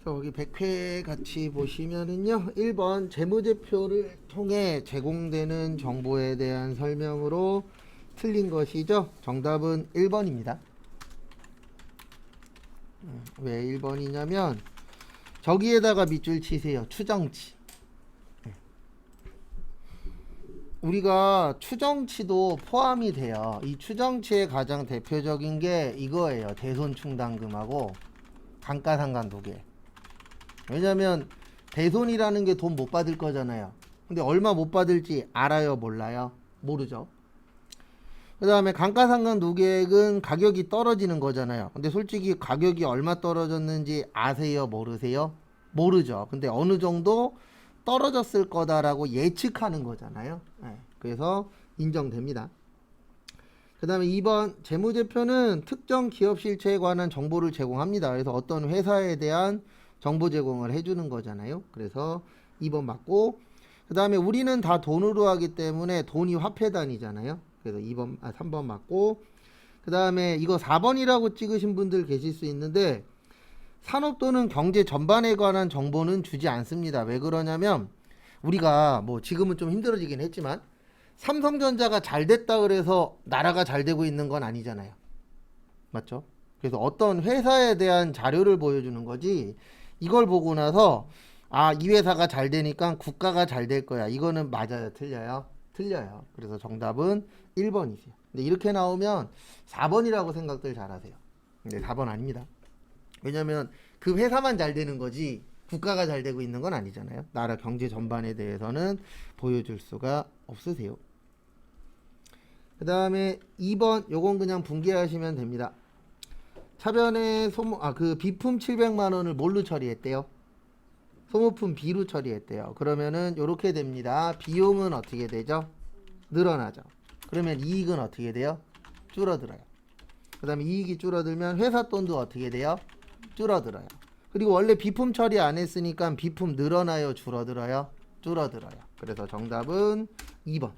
그래서 여기 100회 같이 보시면은요, 1번 재무제표를 통해 제공되는 정보에 대한 설명으로 틀린 것이죠. 정답은 1번입니다. 왜 1번이냐면 저기에다가 밑줄 치세요. 추정치. 우리가 추정치도 포함이 돼요. 이 추정치의 가장 대표적인 게 이거예요. 대손충당금하고 감가상각노계. 왜냐면 대손이라는 게 돈 못 받을 거잖아요. 근데 얼마 못 받을지 알아요, 몰라요? 모르죠. 그 다음에 감가상각노계액은 가격이 떨어지는 거잖아요. 근데 솔직히 가격이 얼마 떨어졌는지 아세요, 모르세요? 모르죠. 근데 어느 정도 떨어졌을 거다라고 예측하는 거잖아요. 네, 그래서 인정됩니다. 그 다음에 2번 재무제표는 특정 기업 실체에 관한 정보를 제공합니다. 그래서 어떤 회사에 대한 정보 제공을 해주는 거잖아요. 그래서 2번 맞고, 그 다음에 우리는 다 돈으로 하기 때문에 돈이 화폐 단위잖아요. 그래서 3번 맞고, 그 다음에 이거 4번이라고 찍으신 분들 계실 수 있는데 산업 또는 경제 전반에 관한 정보는 주지 않습니다. 왜 그러냐면 우리가 뭐 지금은 좀 힘들어지긴 했지만 삼성전자가 잘 됐다 그래서 나라가 잘 되고 있는 건 아니잖아요. 맞죠? 그래서 어떤 회사에 대한 자료를 보여주는 거지, 이걸 보고 나서 아, 이 회사가 잘 되니까 국가가 잘 될 거야. 이거는 맞아요? 틀려요? 틀려요. 그래서 정답은 1번이세요. 근데 이렇게 나오면 4번이라고 생각들 잘 하세요. 근데 4번 아닙니다. 왜냐면 그 회사만 잘 되는 거지 국가가 잘 되고 있는 건 아니잖아요. 나라 경제 전반에 대해서는 보여줄 수가 없으세요. 그 다음에 2번 요건 그냥 분개하시면 됩니다. 차변에 그 비품 700만 원을 뭘로 처리했대요? 소모품 B로 처리했대요. 그러면은 요렇게 됩니다. 비용은 어떻게 되죠? 늘어나죠. 그러면 이익은 어떻게 돼요? 줄어들어요. 그 다음에 이익이 줄어들면 회사 돈도 어떻게 돼요? 줄어들어요. 그리고 원래 비품 처리 안 했으니까 비품 늘어나요? 줄어들어요? 줄어들어요. 그래서 정답은 2번.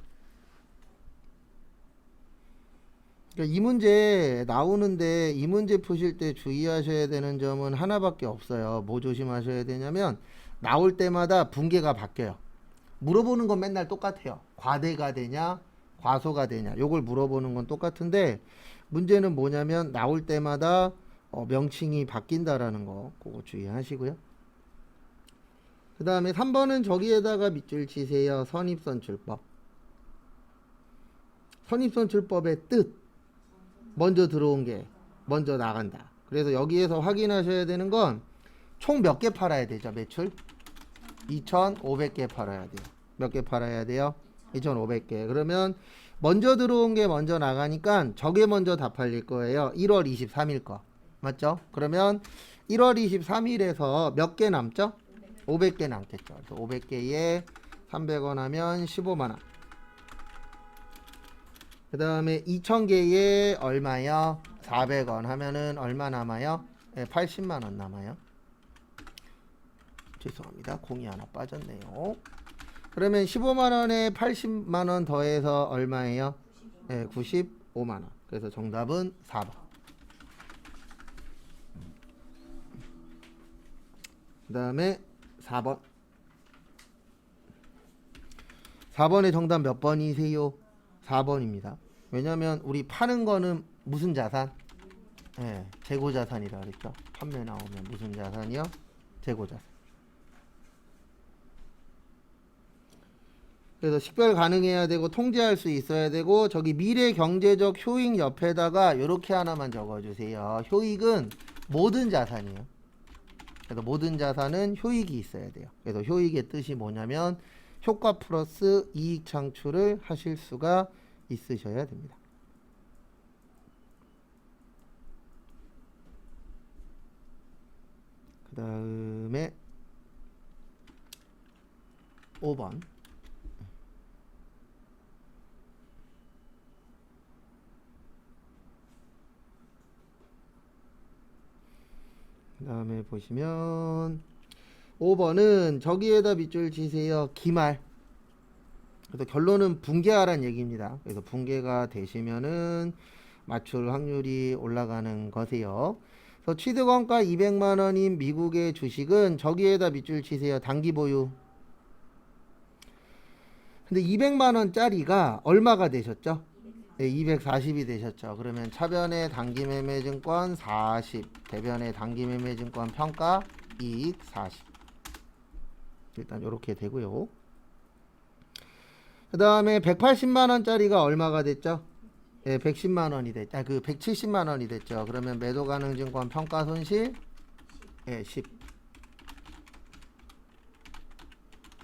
그러니까 이 문제 나오는데 이 문제 푸실 때 주의하셔야 되는 점은 하나밖에 없어요. 뭐 조심하셔야 되냐면 나올 때마다 분계가 바뀌어요. 물어보는 건 맨날 똑같아요. 과대가 되냐 과소가 되냐 요걸 물어보는 건 똑같은데 문제는 뭐냐면 나올 때마다 명칭이 바뀐다라는 거 그거 주의하시고요. 그 다음에 3번은 저기에다가 밑줄 치세요. 선입선출법. 선입선출법의 뜻, 먼저 들어온 게 먼저 나간다. 그래서 여기에서 확인하셔야 되는 건 총 몇 개 팔아야 되죠? 매출 2,500개 팔아야 돼요. 몇 개 팔아야 돼요? 2,500개. 그러면 먼저 들어온 게 먼저 나가니까 저게 먼저 다 팔릴 거예요. 1월 23일 거. 맞죠? 그러면 1월 23일에서 몇 개 남죠? 500개 남겠죠. 그래서 500개에 300원 하면 15만 원. 그 다음에 2,000개에 얼마요? 400원 하면은 얼마 남아요? 네, 80만 원 남아요. 죄송합니다. 공이 하나 빠졌네요. 그러면 15만 원에 80만 원 더해서 얼마예요? 네, 95만 원. 그래서 정답은 4번. 그 다음에 4번. 4번의 정답 몇 번이세요? 4번입니다. 왜냐면 우리 파는 거는 무슨 자산? 네, 재고자산이라 그랬죠. 판매 나오면 무슨 자산이요? 재고자산. 그래서 식별 가능해야 되고 통제할 수 있어야 되고 저기 미래 경제적 효익 옆에다가 이렇게 하나만 적어주세요. 효익은 모든 자산이에요. 그래서 모든 자산은 효익이 있어야 돼요. 그래서 효익의 뜻이 뭐냐면 효과 플러스 이익 창출을 하실 수가 있으셔야 됩니다. 그 다음에 5번. 그 다음에 보시면 5번은 저기에다 밑줄 치세요. 기말. 그래서 결론은 붕괴하라는 얘기입니다. 그래서 붕괴가 되시면은 맞출 확률이 올라가는 거세요. 그래서 취득원가 200만 원인 미국의 주식은 저기에다 밑줄 치세요. 단기 보유. 근데 200만 원짜리가 얼마가 되셨죠? 네, 240이 되셨죠. 그러면 차변의 단기 매매 증권 40, 대변의 단기 매매 증권 평가 이익 40. 일단 이렇게 되고요. 그 다음에 180만 원짜리가 얼마가 됐죠? 예, 110만 원이 됐죠. 그 170만 원이 됐죠. 그러면 매도 가능 증권 평가 손실 10.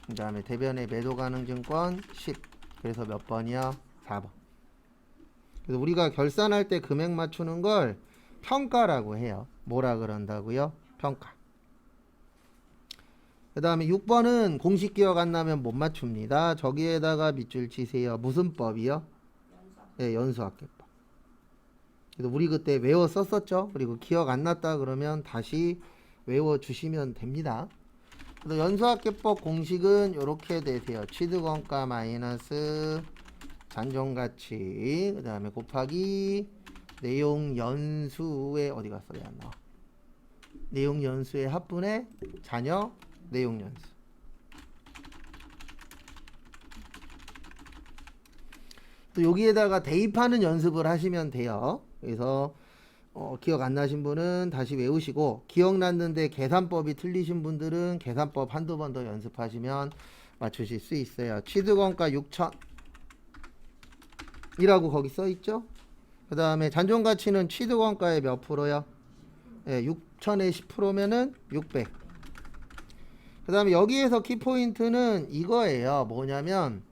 그 다음에 대변의 매도 가능 증권 10. 그래서 몇 번이요? 4번. 그래서 우리가 결산할 때 금액 맞추는 걸 평가라고 해요. 뭐라 그런다고요? 평가. 그 다음에 6번은 공식 기억 안 나면 못 맞춥니다. 저기에다가 밑줄 치세요. 무슨 법이요? 네, 연수학계법. 그래서 우리 그때 외워 썼었죠. 그리고 기억 안 났다 그러면 다시 외워 주시면 됩니다. 그래서 연수학계법 공식은 이렇게 되세요. 취득원가 마이너스 잔존가치, 그 다음에 곱하기 내용 연수의 어디 갔어? 왜 안 나와? 내용 연수의 합분의 잔여 내용 연수. 또 여기에다가 대입하는 연습을 하시면 돼요. 그래서 기억 안 나신 분은 다시 외우시고, 기억났는데 계산법이 틀리신 분들은 계산법 한두 번 더 연습하시면 맞추실 수 있어요. 취득원가 6천 이라고 거기 써있죠. 그 다음에 잔존가치는 취득원가의 몇 프로요? 네, 6천에 10%면은 600. 그 다음에 여기에서 키포인트는 이거예요. 뭐냐면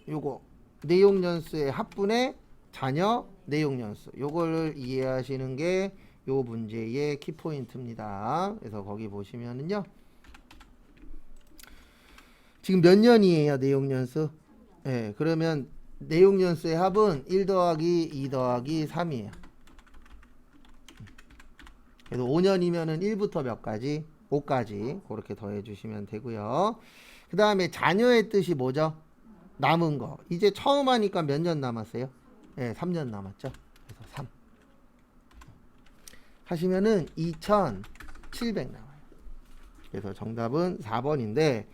요거 내용연수의 합분의 잔여 내용연수, 요거를 이해하시는 게 요 문제의 키포인트입니다. 그래서 거기 보시면은요, 지금 몇 년이에요? 내용연수? 네, 그러면 내용연수의 합은 1 더하기 2 더하기 3이에요. 그래서 5년이면은 1부터 몇 가지? 5까지 그렇게 더해 주시면 되고요. 그 다음에 자녀의 뜻이 뭐죠? 남은 거. 이제 처음 하니까 몇 년 남았어요? 네, 3년 남았죠. 그래서 3 하시면은 2700 나와요. 그래서 정답은 4번인데,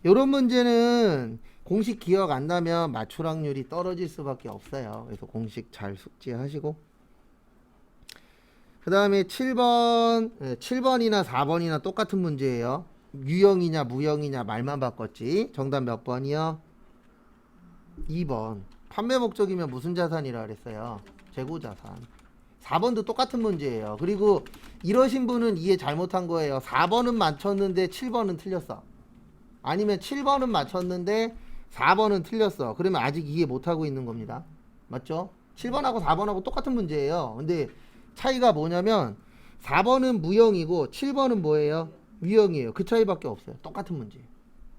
요런 문제는 공식 기억 안 나면 맞출 확률이 떨어질 수밖에 없어요. 그래서 공식 잘 숙지하시고, 그 다음에 7번이나 4번이나 똑같은 문제예요. 유형이냐 무형이냐 말만 바꿨지. 정답 몇 번이요? 2번. 판매 목적이면 무슨 자산이라 그랬어요? 재고자산. 4번도 똑같은 문제예요. 그리고 이러신 분은 이해 잘못한 거예요. 4번은 맞췄는데 7번은 틀렸어. 아니면 7번은 맞췄는데 4번은 틀렸어. 그러면 아직 이해 못하고 있는 겁니다. 맞죠? 7번하고 4번하고 똑같은 문제예요. 근데 차이가 뭐냐면 4번은 무형이고 7번은 뭐예요? 유형이에요. 그 차이밖에 없어요. 똑같은 문제예요.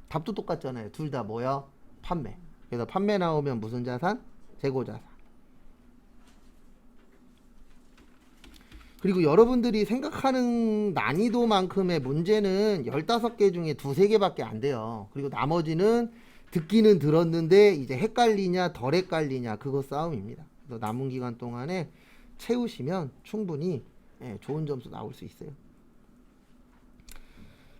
답도 똑같잖아요. 둘 다 뭐야? 판매. 그래서 판매 나오면 무슨 자산? 재고자산. 그리고 여러분들이 생각하는 난이도만큼의 문제는 15개 중에 2-3개밖에 안 돼요. 그리고 나머지는 듣기는 들었는데 이제 헷갈리냐 덜 헷갈리냐 그거 싸움입니다. 그래서 남은 기간 동안에 채우시면 충분히 좋은 점수 나올 수 있어요.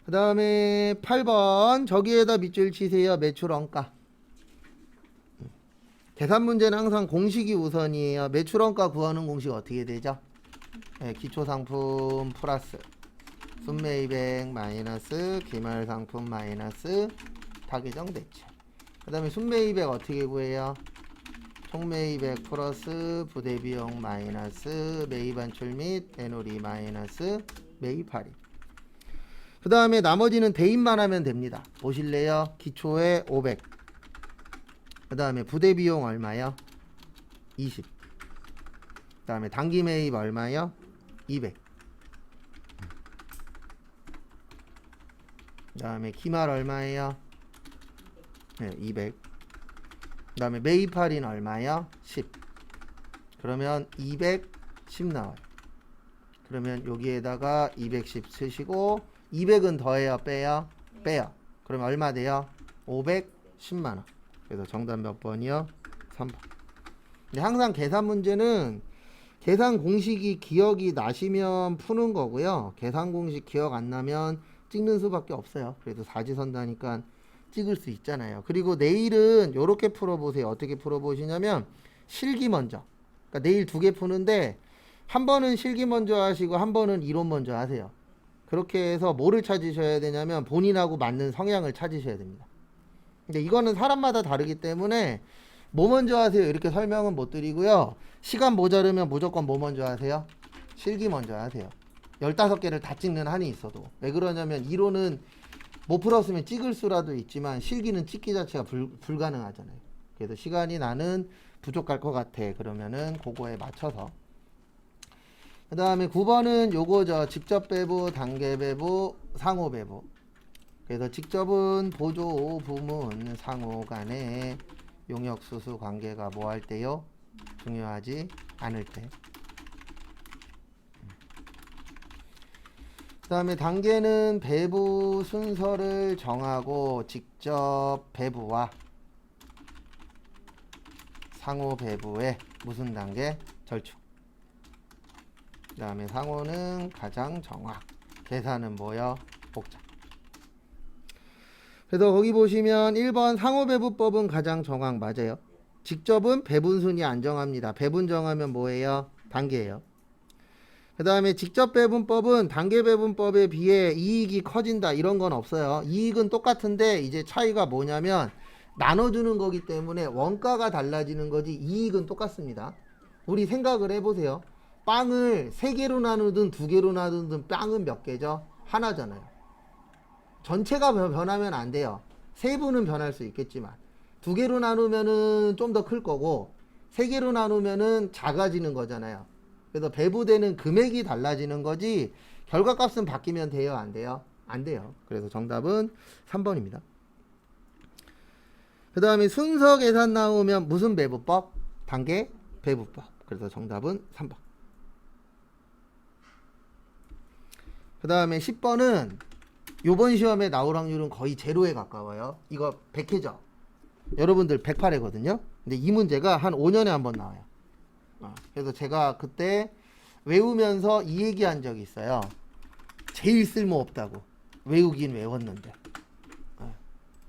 그 다음에 8번 저기에다 밑줄 치세요. 매출 원가. 계산 문제는 항상 공식이 우선이에요. 매출 원가 구하는 공식 어떻게 되죠? 기초상품 플러스 순매입액 마이너스 기말상품 마이너스 타계정 대체. 그 다음에 순매입액 어떻게 구해요? 총매입액 플러스 부대비용 마이너스 매입한출 및 애놀이 마이너스 매입할인. 그 다음에 나머지는 대입만 하면 됩니다. 보실래요? 기초에 500. 그 다음에 부대비용 얼마요? 20. 그 다음에 단기 매입 얼마요? 200. 그 다음에 기말 얼마예요? 네, 200. 그 다음에 매입 할인 얼마요? 10. 그러면 210 나와요. 그러면 여기에다가 210 쓰시고 200은 더해요? 빼요? 빼요. 그러면 얼마 돼요? 510만원. 그래서 정답 몇 번이요? 3번. 근데 항상 계산 문제는 계산 공식이 기억이 나시면 푸는 거고요. 계산 공식 기억 안 나면 찍는 수밖에 없어요. 그래도 사지선다니까 찍을 수 있잖아요. 그리고 내일은 요렇게 풀어보세요. 어떻게 풀어보시냐면 실기 먼저. 그러니까 내일 2개 푸는데 한 번은 실기 먼저 하시고 한 번은 이론 먼저 하세요. 그렇게 해서 뭐를 찾으셔야 되냐면 본인하고 맞는 성향을 찾으셔야 됩니다. 근데 이거는 사람마다 다르기 때문에 뭐 먼저 하세요 이렇게 설명은 못 드리고요. 시간 모자르면 무조건 뭐 먼저 하세요? 실기 먼저 하세요. 15개를 다 찍는 한이 있어도. 왜 그러냐면 이론은 못 풀었으면 찍을 수라도 있지만 실기는 찍기 자체가 불가능하잖아요. 그래서 시간이 나는 부족할 것 같아. 그러면은 그거에 맞춰서. 그 다음에 9번은 요거죠. 직접 배부, 단계 배부, 상호 배부. 그래서 직접은 보조, 부문, 상호 간의 용역 수수 관계가 뭐 할 때요? 중요하지 않을 때. 그 다음에 단계는 배부 순서를 정하고 직접 배부와 상호 배부의 무슨 단계? 절충. 그 다음에 상호는 가장 정확. 계산은 뭐요? 복잡. 그래서 거기 보시면 1번 상호배분법은 가장 정확 맞아요. 직접은 배분순위 안 정합니다. 배분 정하면 뭐예요? 단계예요. 그 다음에 직접 배분법은 단계 배분법에 비해 이익이 커진다 이런 건 없어요. 이익은 똑같은데 이제 차이가 뭐냐면 나눠주는 거기 때문에 원가가 달라지는 거지 이익은 똑같습니다. 우리 생각을 해보세요. 빵을 3개로 나누든 2개로 나누든 빵은 몇 개죠? 하나잖아요. 전체가 변하면 안 돼요. 세부는 변할 수 있겠지만 2개로 나누면은 좀 더 클 거고 3개로 나누면은 작아지는 거잖아요. 그래서 배부되는 금액이 달라지는 거지 결과값은 바뀌면 돼요? 안 돼요? 안 돼요. 그래서 정답은 3번입니다. 그 다음에 순서 계산 나오면 무슨 배부법? 단계 배부법. 그래서 정답은 3번. 그 다음에 10번은 요번 시험에 나올 확률은 거의 제로에 가까워요. 이거 100회죠. 여러분들 108회거든요. 근데 이 문제가 한 5년에 한 번 나와요. 그래서 제가 그때 외우면서 이 얘기한 적이 있어요. 제일 쓸모없다고. 외우긴 외웠는데.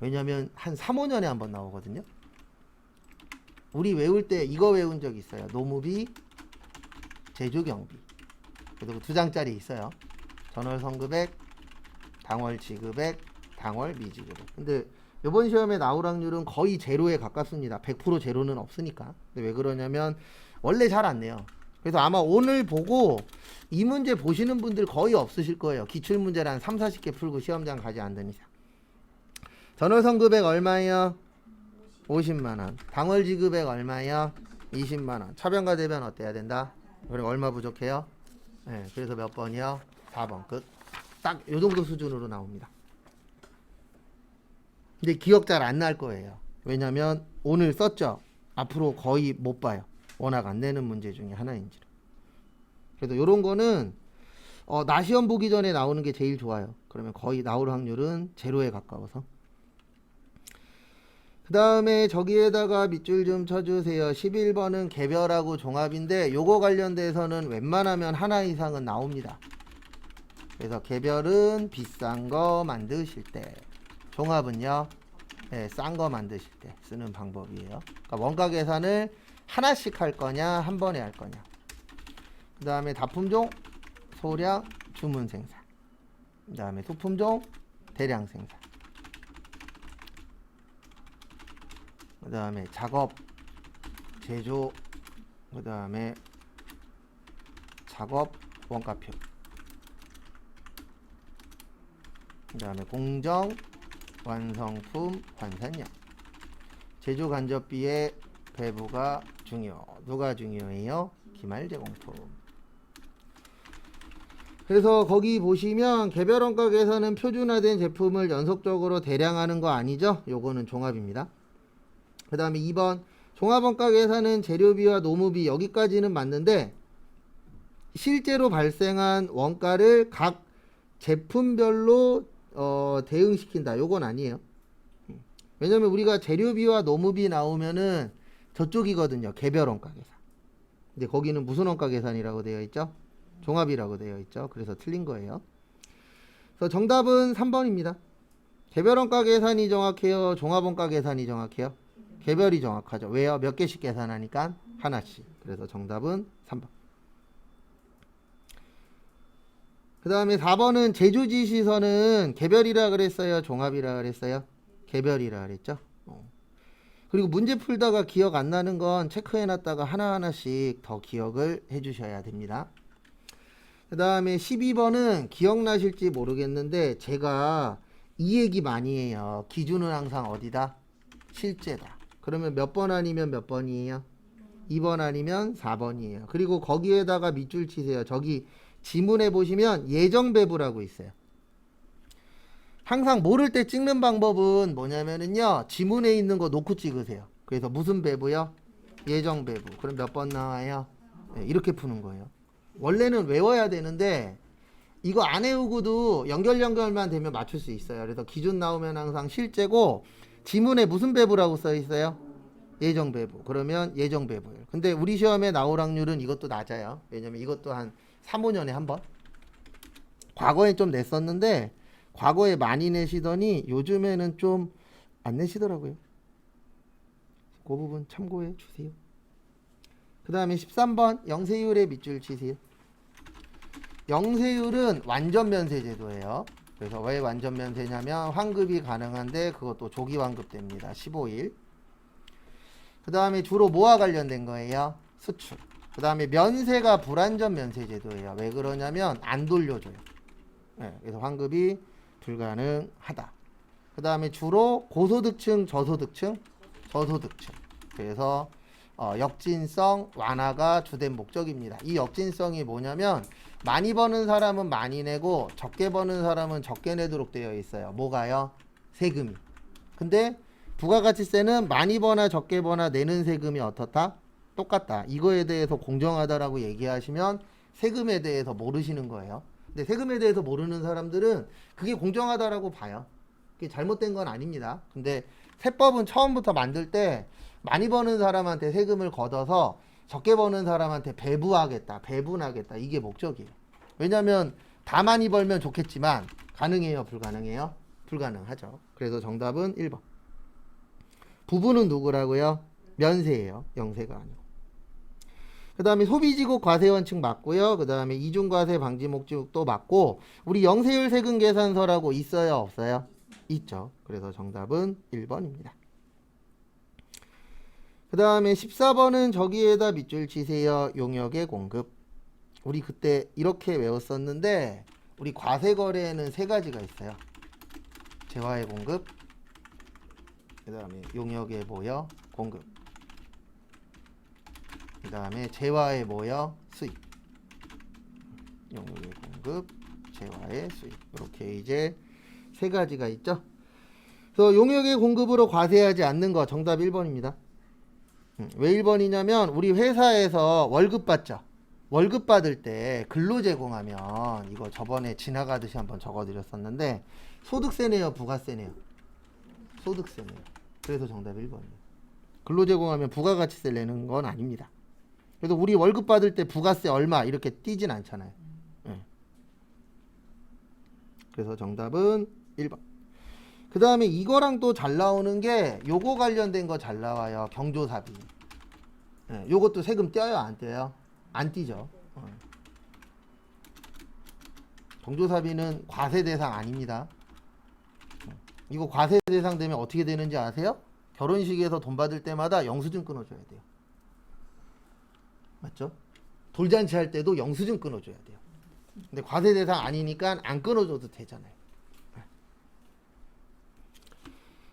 왜냐면 한 3, 5년에 한 번 나오거든요. 우리 외울 때 이거 외운 적 있어요. 노무비, 제조경비. 그리고 2장짜리 있어요. 전월 선급액, 당월 지급액, 당월 미지급액. 근데 이번 시험에 나올 확률은 거의 제로에 가깝습니다. 100% 제로는 없으니까. 근데 왜 그러냐면 원래 잘 안 내요. 그래서 아마 오늘 보고 이 문제 보시는 분들 거의 없으실 거예요. 기출문제를 한 3, 40개 풀고 시험장 가지 않는 이상. 전월 선급액 얼마예요? 50만원. 당월 지급액 얼마예요? 20만원. 차변과 대변 어때야 된다? 그리고 얼마 부족해요? 네, 그래서 몇 번이요? 4번 끝. 딱 요 정도 수준으로 나옵니다. 근데 기억 잘 안 날 거예요. 왜냐면 오늘 썼죠. 앞으로 거의 못 봐요. 워낙 안 되는 문제 중에 하나인지라. 그래도 요런 거는 나 시험 보기 전에 나오는 게 제일 좋아요. 그러면 거의 나올 확률은 제로에 가까워서. 그 다음에 저기에다가 밑줄 좀 쳐주세요. 11번은 개별하고 종합인데 요거 관련돼서는 웬만하면 하나 이상은 나옵니다. 그래서 개별은 비싼 거 만드실 때, 종합은요, 네, 싼 거 만드실 때 쓰는 방법이에요. 그러니까 원가 계산을 하나씩 할 거냐, 한 번에 할 거냐. 그 다음에 다품종, 소량, 주문 생산. 그 다음에 소품종, 대량 생산. 그 다음에 작업, 제조, 그 다음에 작업, 원가표. 그 다음에 공정, 완성품, 환산량. 제조 간접비의 배부가 중요. 누가 중요해요? 기말 제공품. 그래서 거기 보시면 개별 원가 계산은 표준화된 제품을 연속적으로 대량하는 거 아니죠? 요거는 종합입니다. 그 다음에 2번 종합 원가 계산은 재료비와 노무비 여기까지는 맞는데 실제로 발생한 원가를 각 제품별로 대응시킨다. 요건 아니에요. 왜냐면 우리가 재료비와 노무비 나오면은 저쪽이거든요. 개별 원가 계산. 근데 거기는 무슨 원가 계산이라고 되어 있죠? 종합이라고 되어 있죠. 그래서 틀린 거예요. 그래서 정답은 3번입니다. 개별 원가 계산이 정확해요? 종합 원가 계산이 정확해요? 개별이 정확하죠. 왜요? 몇 개씩 계산하니까 하나씩. 그래서 정답은 3번. 그 다음에 4번은 제조지 시설은 개별이라 그랬어요? 종합이라 그랬어요? 개별이라 그랬죠? 그리고 문제 풀다가 기억 안 나는 건 체크해놨다가 하나하나씩 더 기억을 해주셔야 됩니다. 그 다음에 12번은 기억나실지 모르겠는데 제가 이 얘기 많이 해요. 기준은 항상 어디다? 실제다. 그러면 몇 번 아니면 몇 번이에요? 2번 아니면 4번이에요. 그리고 거기에다가 밑줄 치세요. 저기 지문에 보시면 예정배부라고 있어요. 항상 모를 때 찍는 방법은 뭐냐면은요, 지문에 있는 거 놓고 찍으세요. 그래서 무슨 배부요? 예정배부. 그럼 몇 번 나와요? 네, 이렇게 푸는 거예요. 원래는 외워야 되는데 이거 안 외우고도 연결만 되면 맞출 수 있어요. 그래서 기준 나오면 항상 실제고, 지문에 무슨 배부라고 써 있어요? 예정배부. 그러면 예정배부예요. 근데 우리 시험에 나올 확률은 이것도 낮아요. 왜냐면 이것도 한 3, 5년에 한 번. 과거에 좀 냈었는데 과거에 많이 내시더니 요즘에는 좀 안 내시더라고요. 그 부분 참고해 주세요. 그 다음에 13번 영세율의 밑줄 치세요. 영세율은 완전면세 제도예요. 그래서 왜 완전면세냐면 환급이 가능한데 그것도 조기 환급됩니다. 15일. 그 다음에 주로 뭐와 관련된 거예요? 수출. 그 다음에 면세가 불완전 면세 제도예요. 왜 그러냐면 안 돌려줘요. 네, 그래서 환급이 불가능하다. 그 다음에 주로 고소득층, 저소득층. 그래서 역진성 완화가 주된 목적입니다. 이 역진성이 뭐냐면 많이 버는 사람은 많이 내고 적게 버는 사람은 적게 내도록 되어 있어요. 뭐가요? 세금이. 근데 부가가치세는 많이 버나 적게 버나 내는 세금이 어떻다? 똑같다. 이거에 대해서 공정하다라고 얘기하시면 세금에 대해서 모르시는 거예요. 근데 세금에 대해서 모르는 사람들은 그게 공정하다라고 봐요. 그게 잘못된 건 아닙니다. 근데 세법은 처음부터 만들 때 많이 버는 사람한테 세금을 걷어서 적게 버는 사람한테 배분하겠다. 이게 목적이에요. 왜냐면 다 많이 벌면 좋겠지만 가능해요? 불가능해요? 불가능하죠. 그래서 정답은 1번. 부부는 누구라고요? 면세예요. 영세가 아니고. 그 다음에 소비지국 과세원칙 맞고요. 그 다음에 이중과세 방지 목적도 맞고, 우리 영세율 세금 계산서라고 있어요? 없어요? 있죠. 그래서 정답은 1번입니다. 그 다음에 14번은 저기에다 밑줄 치세요. 용역의 공급. 우리 그때 이렇게 외웠었는데 우리 과세거래에는 세 가지가 있어요. 재화의 공급, 그 다음에 용역의 뭐요? 공급, 그 다음에 재화의 뭐요? 수입. 용역의 공급, 재화의 수입. 이렇게 이제 세 가지가 있죠. 그래서 용역의 공급으로 과세하지 않는 거 정답 1번입니다. 왜 1번이냐면 우리 회사에서 월급 받죠. 월급 받을 때 근로 제공하면, 이거 저번에 지나가듯이 한번 적어드렸었는데 소득세 내요, 부가세 내요? 소득세 내요. 그래서 정답 1번이에요. 근로 제공하면 부가가치세 내는 건 아닙니다. 그래서 우리 월급 받을 때 부가세 얼마 이렇게 띄진 않잖아요. 그래서 정답은 1번. 그 다음에 이거랑 또 잘 나오는 게 요거 관련된 거 잘 나와요. 경조사비. 요것도 세금 떼어요? 안 떼요? 안 떼죠. 경조사비는 과세 대상 아닙니다. 이거 과세 대상 되면 어떻게 되는지 아세요? 결혼식에서 돈 받을 때마다 영수증 끊어줘야 돼요. 맞죠? 돌잔치 할 때도 영수증 끊어줘야 돼요. 근데 과세 대상 아니니까 안 끊어줘도 되잖아요.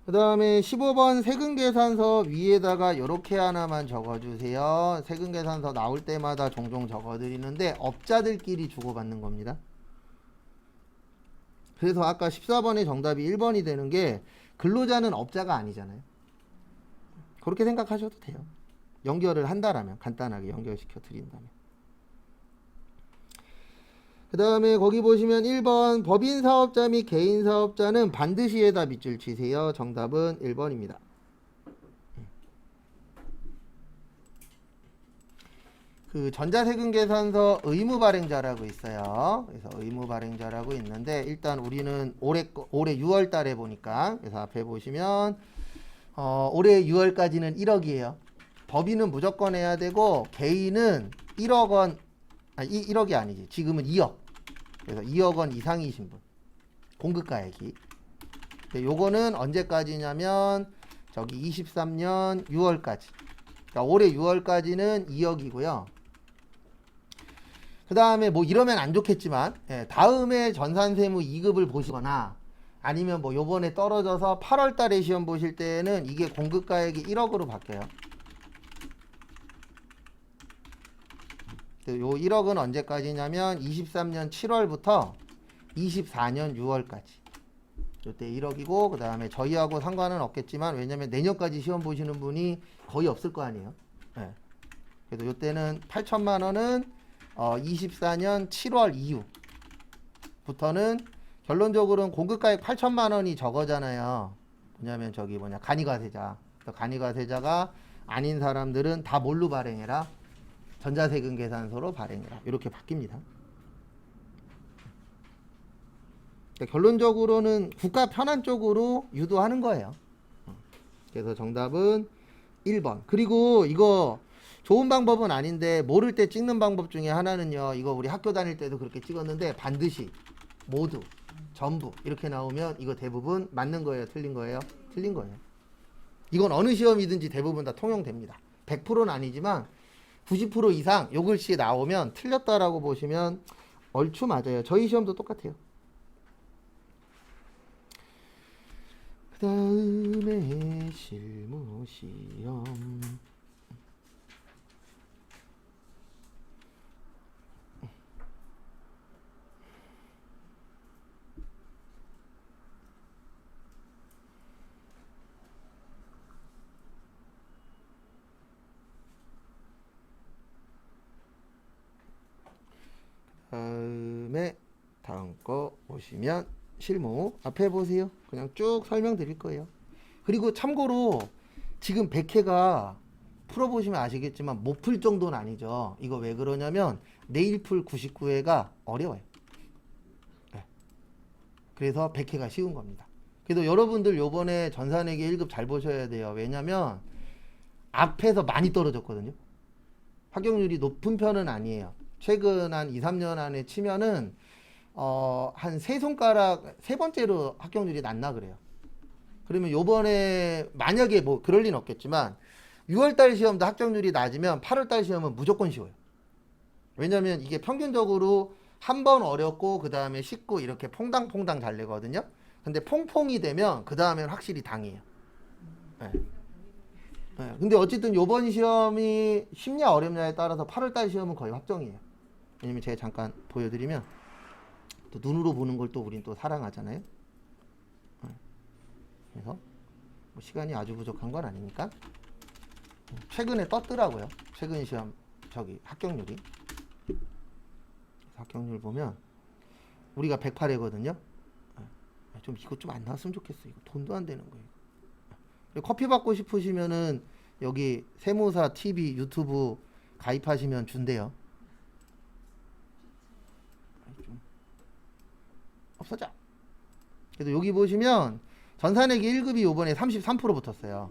그 다음에 15번 세금계산서 위에다가 이렇게 하나만 적어주세요. 세금계산서 나올 때마다 종종 적어드리는데 업자들끼리 주고받는 겁니다. 그래서 아까 14번의 정답이 1번이 되는 게 근로자는 업자가 아니잖아요. 그렇게 생각하셔도 돼요. 연결을 한다라면, 간단하게 연결시켜 드린다면. 그 다음에 거기 보시면 1번 법인 사업자 및 개인 사업자는 반드시 에다 밑줄 치세요. 정답은 1번입니다. 그 전자세금 계산서 의무 발행자라고 있어요. 그래서 의무 발행자라고 있는데 일단 우리는 올해 6월 달에 보니까 그래서 앞에 보시면 올해 6월까지는 1억이에요. 법인은 무조건 해야 되고 개인은 1억 원 1억이 아니지. 지금은 2억. 그래서 2억 원 이상이신 분. 공급가액이. 요거는 언제까지냐면 저기 23년 6월까지. 그러니까 올해 6월까지는 2억이고요. 그 다음에 뭐 이러면 안 좋겠지만 다음에 전산세무 2급을 보시거나 아니면 뭐 요번에 떨어져서 8월 달에 시험 보실 때는 이게 공급가액이 1억으로 바뀌어요. 요 1억은 언제까지냐면 23년 7월부터 24년 6월까지. 요때 1억이고 그 다음에 저희하고 상관은 없겠지만 왜냐면 내년까지 시험 보시는 분이 거의 없을 거 아니에요. 네. 그래서 요때는 8천만 원은 24년 7월 이후부터는 결론적으로는 공급가액 8천만 원이 저거잖아요. 뭐냐면 저기 간이과세자. 간이과세자가 아닌 사람들은 다 뭘로 발행해라? 전자세금 계산서로 발행해라. 이렇게 바뀝니다. 그러니까 결론적으로는 국가 편한 쪽으로 유도하는 거예요. 그래서 정답은 1번. 그리고 이거 좋은 방법은 아닌데 모를 때 찍는 방법 중에 하나는요. 이거 우리 학교 다닐 때도 그렇게 찍었는데 반드시 모두 전부 이렇게 나오면 이거 대부분 맞는 거예요? 틀린 거예요? 틀린 거예요. 이건 어느 시험이든지 대부분 다 통용됩니다. 100%는 아니지만 90% 이상 요 글씨에 나오면 틀렸다라고 보시면 얼추 맞아요. 저희 시험도 똑같아요. 그 다음에 실무 시험. 다음에 다음 거 보시면 실무 앞에 보세요. 그냥 쭉 설명드릴 거예요. 그리고 참고로 지금 100회가 풀어보시면 아시겠지만 못 풀 정도는 아니죠. 이거 왜 그러냐면 내일 풀 99회가 어려워요. 네. 그래서 100회가 쉬운 겁니다. 그래도 여러분들 요번에 전산회계 1급 잘 보셔야 돼요. 왜냐면 앞에서 많이 떨어졌거든요. 합격률이 높은 편은 아니에요. 최근 한 2, 3년 안에 치면은 한 세 손가락 세 번째로 합격률이 낮나 그래요. 그러면 요번에 만약에 뭐 그럴 리는 없겠지만 6월달 시험도 합격률이 낮으면 8월달 시험은 무조건 쉬워요. 왜냐면 이게 평균적으로 한 번 어렵고 그 다음에 쉽고 이렇게 퐁당퐁당 잘 내거든요. 근데 퐁퐁이 되면 그 다음엔 확실히 당해요. 네. 네. 근데 어쨌든 요번 시험이 쉽냐 어렵냐에 따라서 8월달 시험은 거의 확정이에요. 왜냐면 제가 잠깐 보여드리면 또 눈으로 보는 걸 또 우린 또 사랑하잖아요. 그래서 뭐 시간이 아주 부족한 건 아니니까 최근에 떴더라고요. 최근 시험 저기 합격률이. 합격률 보면 우리가 108회거든요. 좀 이거 좀 안 나왔으면 좋겠어. 이거 돈도 안 되는 거예요. 커피 받고 싶으시면은 여기 세무사 TV 유튜브 가입하시면 준대요. 좀 없어져. 그래도 여기 보시면 전산회계 1급이 요번에 33% 붙었어요.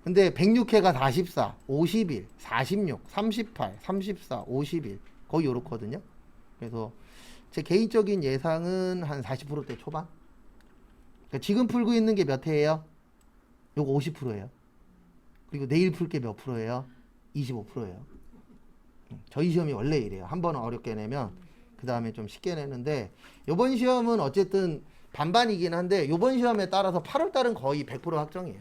근데 106회가 44, 51, 46, 38, 34, 51 거의 요렇거든요. 그래서 제 개인적인 예상은 한 40%대 초반. 그러니까 지금 풀고 있는 게 몇 회예요? 요거 50%예요. 그리고 내일 풀 게 몇 프로예요? 25%예요. 저희 시험이 원래 이래요. 한 번은 어렵게 내면 그 다음에 좀 쉽게 내는데 요번 시험은 어쨌든 반반이긴 한데 요번 시험에 따라서 8월달은 거의 100% 확정이에요.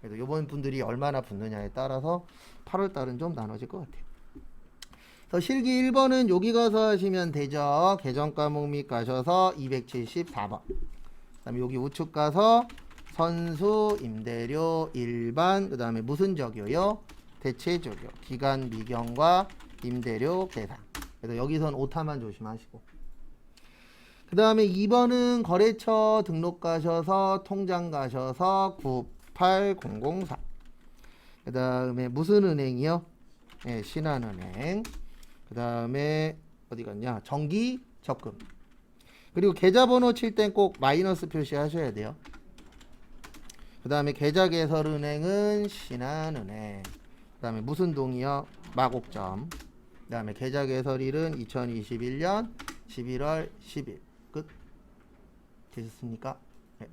그래서 요번 분들이 얼마나 붙느냐에 따라서 8월달은 좀 나눠질 것 같아요. 그래서 실기 1번은 여기 가서 하시면 되죠. 개정 과목 및 가셔서 274번. 그 다음에 여기 우측 가서 선수, 임대료, 일반, 그 다음에 무슨 적요요? 대체 적요. 기간 미경과 임대료 계산. 그래서 여기선 오타만 조심하시고. 그 다음에 2번은 거래처 등록 가셔서 통장 가셔서 98004. 그 다음에 무슨 은행이요? 예, 신한은행. 그 다음에 어디 갔냐? 정기 적금. 그리고 계좌번호 칠 땐 꼭 마이너스 표시하셔야 돼요. 그 다음에 계좌개설은행은 신한은행. 그 다음에 무슨 동이요? 마곡점. 그 다음에 계좌개설일은 2021년 11월 10일. 끝. 되셨습니까? 네.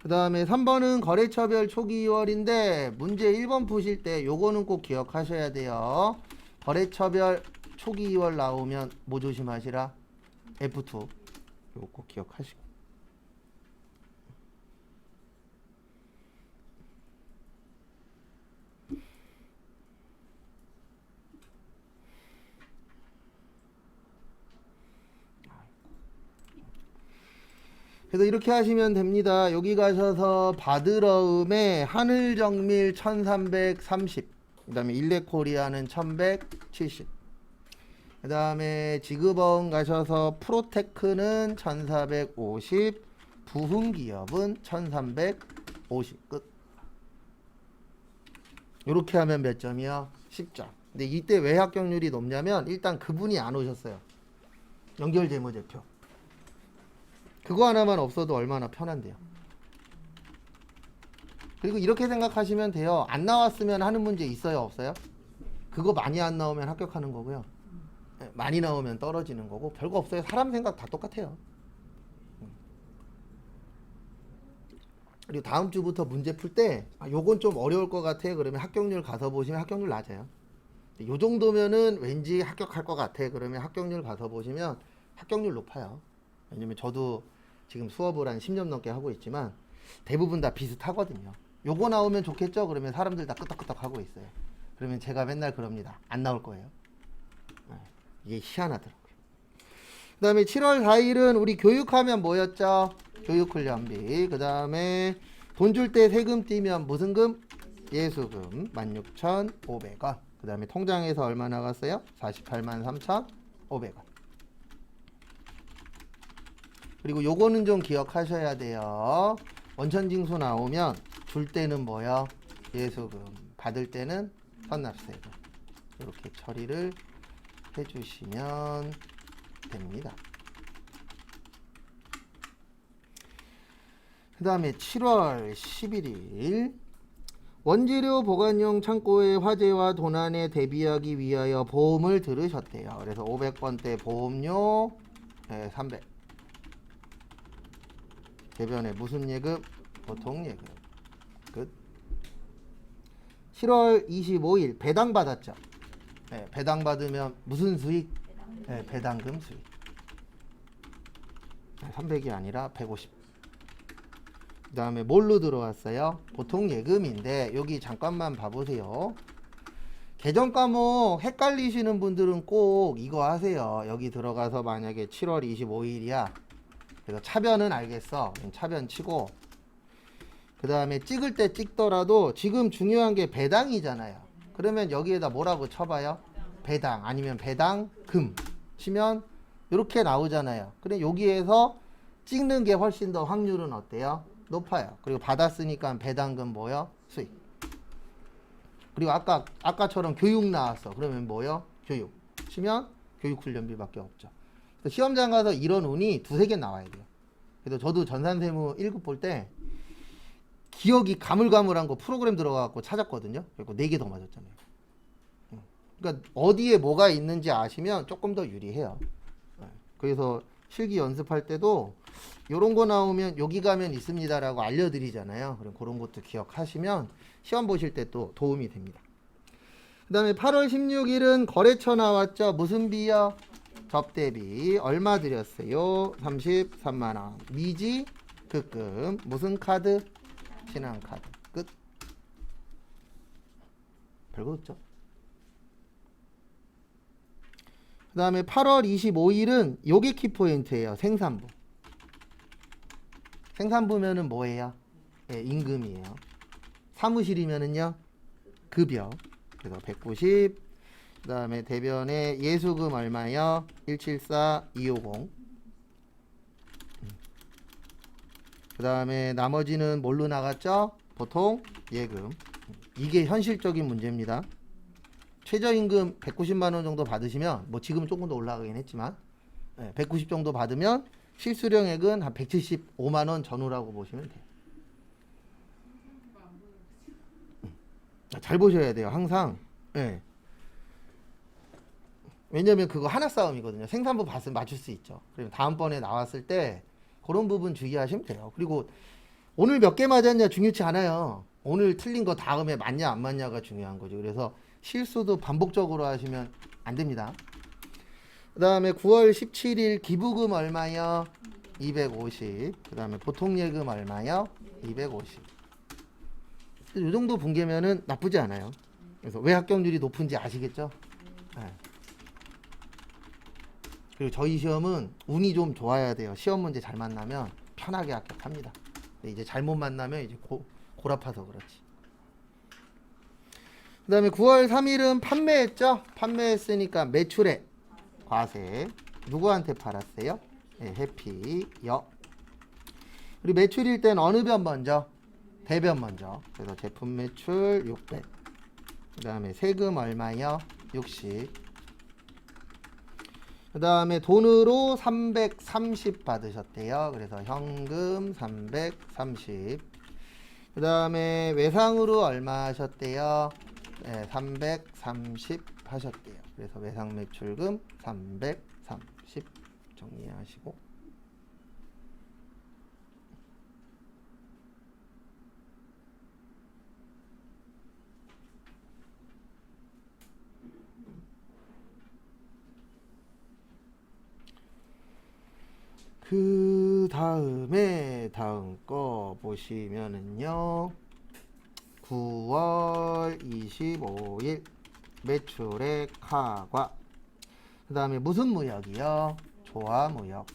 그 다음에 3번은 거래처별 초기 2월인데 문제 1번 푸실 때 요거는 꼭 기억하셔야 돼요. 거래처별 초기 2월 나오면 뭐 조심하시라? F2. 요거 꼭 기억하시고. 그래서 이렇게 하시면 됩니다. 여기 가셔서 바드러움에 하늘정밀 1330, 그 다음에 일레코리아는 1170, 그 다음에 지그번 가셔서 프로테크는 1450, 부흥기업은 1350. 끝. 이렇게 하면 몇 점이요? 10점. 근데 이때 왜 합격률이 높냐면 일단 그분이 안 오셨어요. 연결재무제표. 그거 하나만 없어도 얼마나 편한데요. 그리고 이렇게 생각하시면 돼요. 안 나왔으면 하는 문제 있어요, 없어요? 그거 많이 안 나오면 합격하는 거고요. 많이 나오면 떨어지는 거고 별거 없어요. 사람 생각 다 똑같아요. 그리고 다음 주부터 문제 풀 때 요건 좀 어려울 것 같아. 그러면 합격률 가서 보시면 합격률 낮아요. 요 정도면은 왠지 합격할 것 같아. 그러면 합격률 가서 보시면 합격률 높아요. 왜냐면 저도 지금 수업을 한 10년 넘게 하고 있지만 대부분 다 비슷하거든요. 요거 나오면 좋겠죠? 그러면 사람들 다 끄덕끄덕 하고 있어요. 그러면 제가 맨날 그럽니다. 안 나올 거예요. 이게 희한하더라고요. 그 다음에 7월 4일은 우리 교육하면 뭐였죠? 교육훈련비. 그 다음에 돈 줄 때 세금 띄면 무슨 금? 예수금 16,500원. 그 다음에 통장에서 얼마 나갔어요? 48만 3,500원. 그리고 요거는 좀 기억하셔야 돼요. 원천징수 나오면 줄 때는 뭐요? 예수금. 받을 때는 선납세금. 이렇게 처리를 해주시면 됩니다. 그 다음에 7월 11일 원재료 보관용 창고의 화재와 도난에 대비하기 위하여 보험을 들으셨대요. 그래서 500번대 보험료 300. 대변에 무슨 예금? 보통 예금. 끝. 7월 25일 배당 받았죠. 배당 받으면 무슨 수익? 배당금 수익. 300이 아니라 150. 그 다음에 뭘로 들어왔어요? 보통 예금인데 여기 잠깐만 봐보세요. 계정 과목 헷갈리시는 분들은 꼭 이거 하세요. 여기 들어가서 만약에 7월 25일이야. 그래서 차변은 알겠어. 차변 치고 그 다음에 찍을 때 찍더라도 지금 중요한 게 배당이잖아요. 그러면 여기에다 뭐라고 쳐봐요? 배당 아니면 배당금 치면 이렇게 나오잖아요. 그래 여기에서 찍는 게 훨씬 더 확률은 어때요? 높아요. 그리고 받았으니까 배당금 뭐요? 수익. 그리고 아까처럼 교육 나왔어. 그러면 뭐요? 교육 치면 교육훈련비밖에 없죠. 시험장 가서 이런 운이 두세 개 나와야 돼요. 그래서 저도 전산세무 1급 볼 때 기억이 가물가물한 거 프로그램 들어가갖고 찾았거든요. 그리고 4개 더 맞았잖아요. 그러니까 어디에 뭐가 있는지 아시면 조금 더 유리해요. 그래서 실기 연습할 때도 요런 거 나오면 여기 가면 있습니다라고 알려드리잖아요. 그럼 그런 것도 기억하시면 시험 보실 때 또 도움이 됩니다. 그 다음에 8월 16일은 거래처 나왔죠. 무슨 비요? 접대비. 얼마 드렸어요? 33만원. 미지 급금. 무슨 카드? 신한카드. 끝. 별거 없죠. 그 다음에 8월 25일은 요게 키포인트예요. 생산부. 생산부면은 뭐예요? 임금이에요. 사무실이면은요? 급여. 그래서 190. 그 다음에 대변에 예수금 얼마요? 174250. 그 다음에 나머지는 뭘로 나갔죠? 보통 예금. 이게 현실적인 문제입니다. 최저임금 190만 원 정도 받으시면 뭐 지금은 조금 더 올라가긴 했지만 190 정도 받으면 실수령액은 한 175만 원 전후라고 보시면 돼요. 잘 보셔야 돼요. 항상. 예. 왜냐면 그거 하나 싸움이거든요. 생산부 봤으면 맞출 수 있죠. 그리고 다음번에 나왔을 때 그런 부분 주의하시면 돼요. 그리고 오늘 몇 개 맞았냐 중요치 않아요. 오늘 틀린 거 다음에 맞냐 안 맞냐가 중요한 거죠. 그래서 실수도 반복적으로 하시면 안 됩니다. 그 다음에 9월 17일 기부금 얼마요? 250. 그 다음에 보통예금 얼마요? 250. 이 정도 분계면은 나쁘지 않아요. 그래서 왜 합격률이 높은지 아시겠죠? 네. 그리고 저희 시험은 운이 좀 좋아야 돼요. 시험 문제 잘 만나면 편하게 합격합니다. 근데 이제 잘못 만나면 이제 골 아파서 그렇지. 그 다음에 9월 3일은 판매했죠? 판매했으니까 매출액 과세. 누구한테 팔았어요? 네, 해피역. 그리고 매출일 땐 어느 변 먼저? 대변 먼저. 그래서 제품 매출 600. 그 다음에 세금 얼마요? 60. 그 다음에 돈으로 330 받으셨대요. 그래서 현금 330. 그 다음에 외상으로 얼마 하셨대요? 네, 330 하셨대요. 그래서 외상 매출금 330 정리하시고. 그 다음에 다음 거 보시면은요. 9월 25일 매출액 하과. 그 다음에 무슨 무역이요? 조화무역.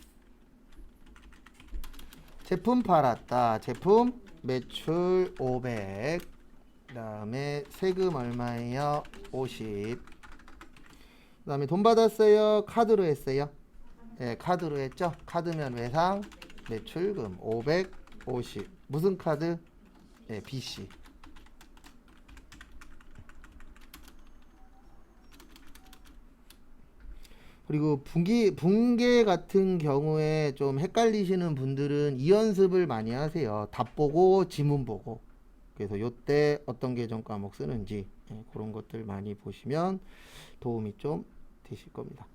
제품 팔았다. 제품 매출 500. 그 다음에 세금 얼마예요? 50. 그 다음에 돈 받았어요? 카드로 했어요? 네, 카드로 했죠? 카드면 외상 매출금 550. 무슨 카드? 네, BC. 그리고 분계 같은 경우에 좀 헷갈리시는 분들은 이 연습을 많이 하세요. 답 보고 지문 보고. 그래서 요때 어떤 계정 과목 쓰는지 그런 것들 많이 보시면 도움이 좀 되실 겁니다.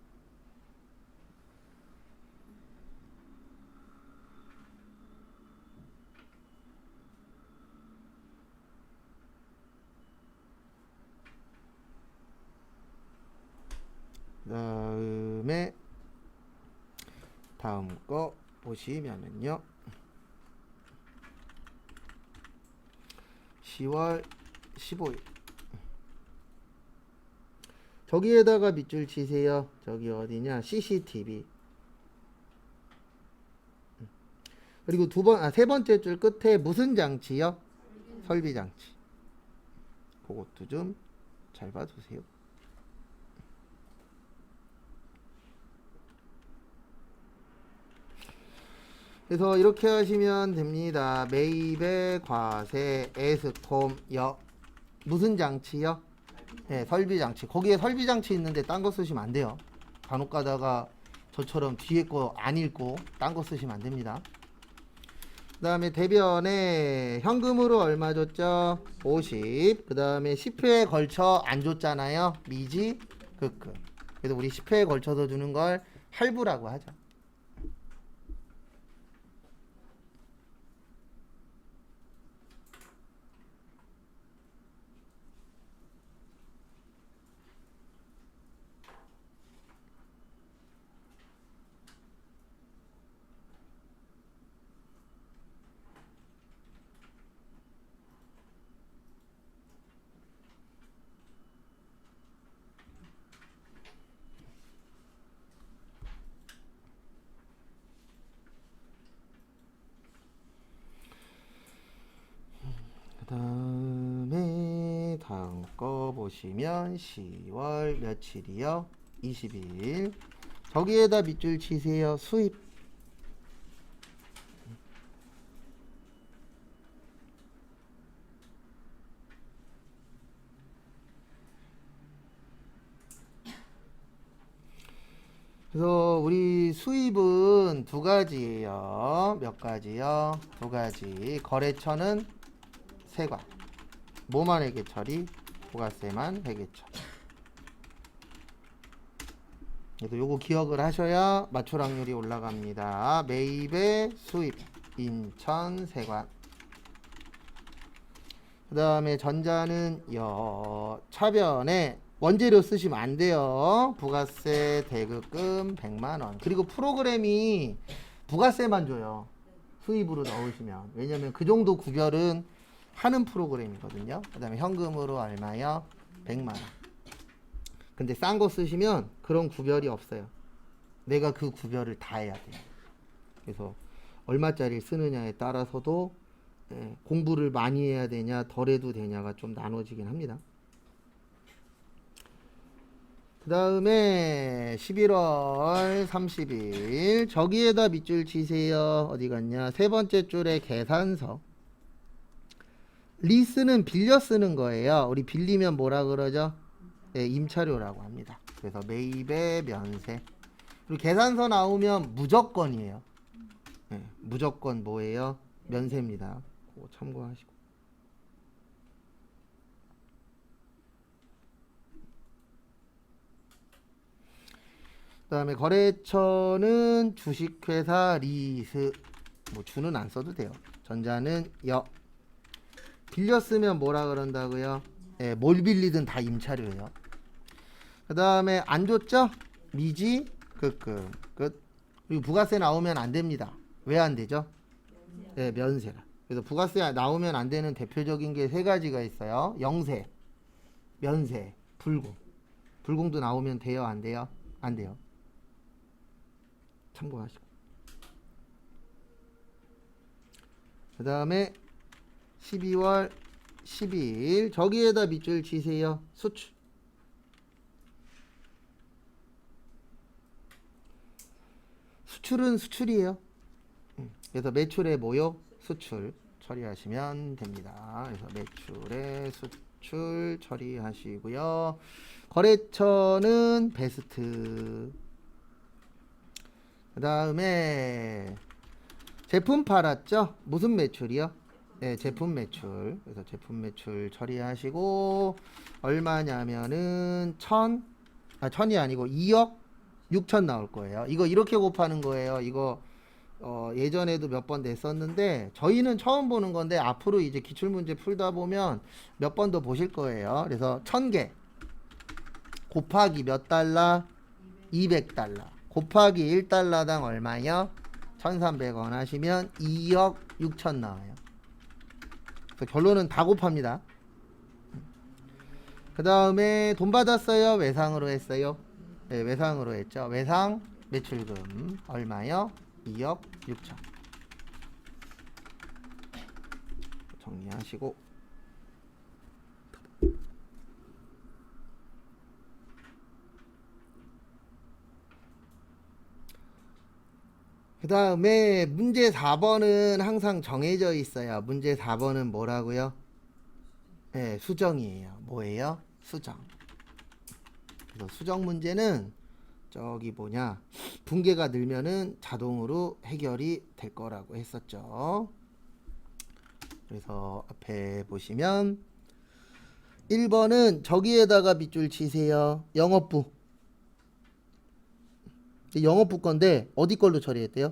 그다음에 다음 거 보시면은요. 10월 15일 저기에다가 밑줄 치세요. 저기 어디냐? CCTV. 그리고 세 번째 줄 끝에 무슨 장치요? 설비 장치. 그것도 좀 잘 봐주세요. 그래서 이렇게 하시면 됩니다. 매입의 과세, 에스콤, 역. 무슨 장치요? 네, 설비 장치. 거기에 설비 장치 있는데 딴 거 쓰시면 안 돼요. 간혹 가다가 저처럼 뒤에 거 안 읽고 딴 거 쓰시면 안 됩니다. 그 다음에 대변에 현금으로 얼마 줬죠? 50. 그 다음에 10회에 걸쳐 안 줬잖아요. 미지, 극금. 그래서 우리 10회에 걸쳐서 주는 걸 할부라고 하죠. 그 다음에 다음 거 보시면 10월 며칠이요? 20일. 저기에다 밑줄 치세요. 수입. 그래서 우리 수입은 두 가지예요. 몇 가지요? 두 가지. 거래처는 세관. 뭐만 회계 처리? 부가세만 회계 처리. 그래서 요거 기억을 하셔야 맞출 확률이 올라갑니다. 매입의 수입, 인천 세관. 그 다음에 전자는 차변에 원재료 쓰시면 안 돼요. 부가세 대급금 100만원. 그리고 프로그램이 부가세만 줘요. 수입으로 넣으시면. 왜냐면 그 정도 구별은 하는 프로그램이거든요. 그 다음에 현금으로 얼마요? 100만원. 근데 싼 거 쓰시면 그런 구별이 없어요. 내가 그 구별을 다 해야 돼요. 그래서 얼마짜리 쓰느냐에 따라서도 공부를 많이 해야 되냐 덜 해도 되냐가 좀 나눠지긴 합니다. 그 다음에 11월 30일 저기에다 밑줄 치세요. 어디 갔냐? 세 번째 줄에 계산서. 리스는 빌려 쓰는 거예요. 우리 빌리면 뭐라 그러죠? 임차료라고 합니다. 그래서 매입의 면세. 그리고 계산서 나오면 무조건이에요. 무조건 뭐예요? 면세입니다. 그거 참고하시고. 그 다음에 거래처는 주식회사 리스. 뭐 주는 안 써도 돼요. 전자는 빌려 쓰면 뭐라 그런다고요? 뭘 빌리든 다 임차료예요. 그 다음에 안 줬죠? 미지 끝. 그리고 부가세 나오면 안 됩니다. 왜 안 되죠? 면세라. 그래서 부가세 나오면 안 되는 대표적인 게 세 가지가 있어요. 영세, 면세, 불공. 불공도 나오면 돼요? 안 돼요? 안 돼요. 참고하시고. 그 다음에 12월 12일 저기에다 밑줄 치세요. 수출. 수출은 수출이에요. 그래서 매출의 뭐요? 수출 처리하시면 됩니다. 그래서 매출의 수출 처리하시고요. 거래처는 베스트. 그 다음에 제품 팔았죠? 무슨 매출이요? 제품 매출. 그래서 제품 매출 처리하시고 얼마냐면은 1000이 아니고 2억 6천 나올 거예요. 이거 이렇게 곱하는 거예요. 이거 예전에도 몇 번 냈었는데 저희는 처음 보는 건데 앞으로 이제 기출문제 풀다 보면 몇 번 더 보실 거예요. 그래서 1000개 곱하기 몇 달러? 200달러 곱하기 1달러당 얼마요? 1300원 하시면 2억 6천 나와요. 그래서 결론은 다 곱합니다. 그 다음에 돈 받았어요? 외상으로 했어요? 네, 외상으로 했죠. 외상 매출금 얼마요? 2억 6천. 정리하시고 그 다음에 문제 4번은 항상 정해져 있어요. 문제 4번은 뭐라고요? 네, 수정이에요. 뭐예요? 수정. 그래서 수정 문제는 저기 뭐냐 분계가 늘면은 자동으로 해결이 될 거라고 했었죠. 그래서 앞에 보시면 1번은 저기에다가 밑줄 치세요. 영업부. 영업부 건데 어디 걸로 처리했대요?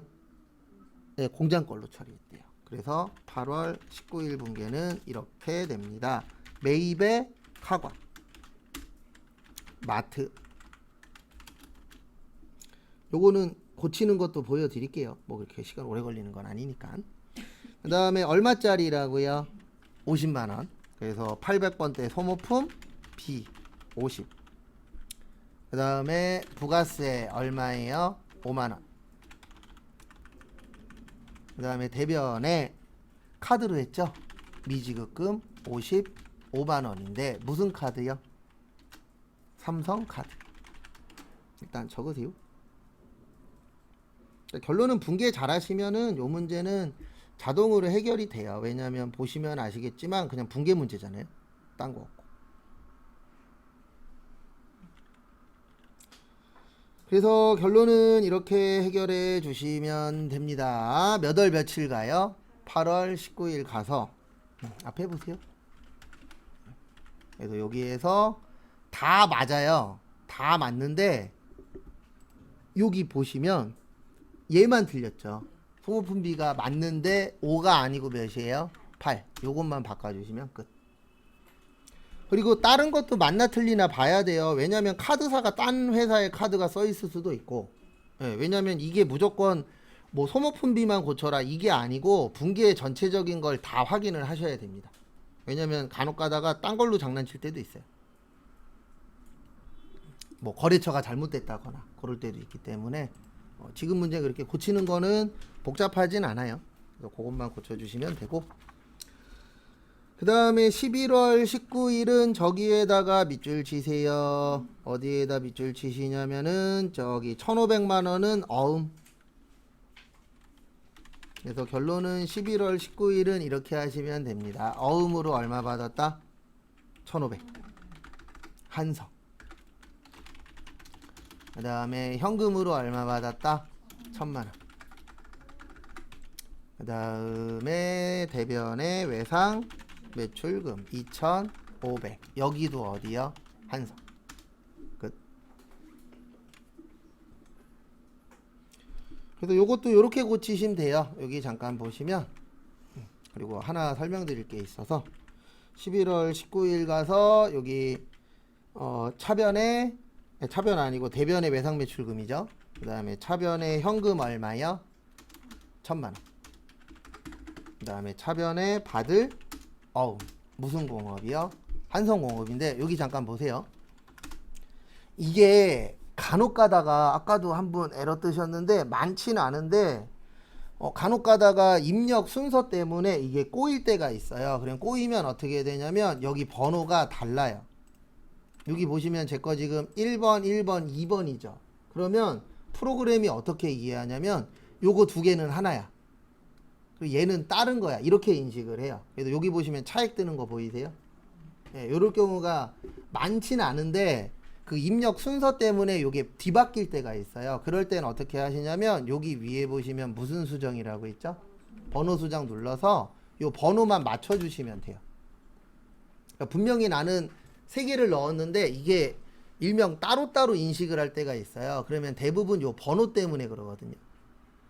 네, 공장 걸로 처리했대요. 그래서 8월 19일 분계는 이렇게 됩니다. 매입의 카관, 마트. 요거는 고치는 것도 보여드릴게요. 뭐 그렇게 시간 오래 걸리는 건 아니니까. 그 다음에 얼마짜리라고요? 50만원. 그래서 800번대 소모품 B 50. 그 다음에 부가세 얼마예요? 5만원. 그 다음에 대변에 카드로 했죠? 미지급금 55만원인데 무슨 카드요? 삼성카드. 일단 적으세요. 결론은 분계 잘 하시면은 요 문제는 자동으로 해결이 돼요. 왜냐면 보시면 아시겠지만 그냥 분계 문제잖아요. 딴 거 없고. 그래서 결론은 이렇게 해결해 주시면 됩니다. 몇 월 며칠 가요? 8월 19일 가서 앞에 보세요. 그래서 여기에서 다 맞아요. 다 맞는데 여기 보시면 얘만 틀렸죠. 소모품비가 맞는데 5가 아니고 몇이에요? 8. 요것만 바꿔주시면 끝. 그리고 다른 것도 맞나 틀리나 봐야 돼요. 왜냐면 카드사가 딴 회사의 카드가 써 있을 수도 있고, 예, 왜냐면 이게 무조건 뭐 소모품비만 고쳐라 이게 아니고 분기의 전체적인 걸 다 확인을 하셔야 됩니다. 왜냐면 간혹 가다가 딴 걸로 장난칠 때도 있어요. 뭐 거래처가 잘못됐다거나 그럴 때도 있기 때문에 지금 문제 그렇게 고치는 거는 복잡하진 않아요. 그래서 그것만 고쳐주시면 되고, 그 다음에 11월 19일은 저기에다가 밑줄 치세요. 어디에다 밑줄 치시냐면은 저기 1,500만원은 어음. 그래서 결론은 11월 19일은 이렇게 하시면 됩니다. 어음으로 얼마 받았다? 1,500. 한성. 그 다음에 현금으로 얼마 받았다? 1,000만원. 그 다음에 대변의 외상 매출금 2,500. 여기도 어디요? 한성. 끝. 그래서 요것도 요렇게 고치시면 돼요. 여기 잠깐 보시면, 그리고 하나 설명드릴 게 있어서 11월 19일 가서 여기 차변에, 차변 아니고 대변의 외상 매출금이죠. 그 다음에 차변의 현금 얼마요? 1,000만원. 그 다음에 차변에 받을 무슨 공업이요? 한성공업인데 여기 잠깐 보세요. 이게 간혹 가다가 아까도 한번 에러 뜨셨는데 많지는 않은데 간혹 가다가 입력 순서 때문에 이게 꼬일 때가 있어요. 그럼 꼬이면 어떻게 되냐면 여기 번호가 달라요. 여기 보시면 제 거 지금 1번, 1번, 2번이죠. 그러면 프로그램이 어떻게 이해하냐면 요거 두 개는 하나야. 그리고 얘는 다른 거야. 이렇게 인식을 해요. 그래서 여기 보시면 차액 뜨는 거 보이세요? 예, 요럴 경우가 많지는 않은데 그 입력 순서 때문에 요게 뒤바뀔 때가 있어요. 그럴 때는 어떻게 하시냐면 여기 위에 보시면 무슨 수정이라고 있죠? 번호 수정 눌러서 요 번호만 맞춰주시면 돼요. 그러니까 분명히 나는 3개를 넣었는데 이게 일명 따로따로 인식을 할 때가 있어요. 그러면 대부분 요 번호 때문에 그러거든요.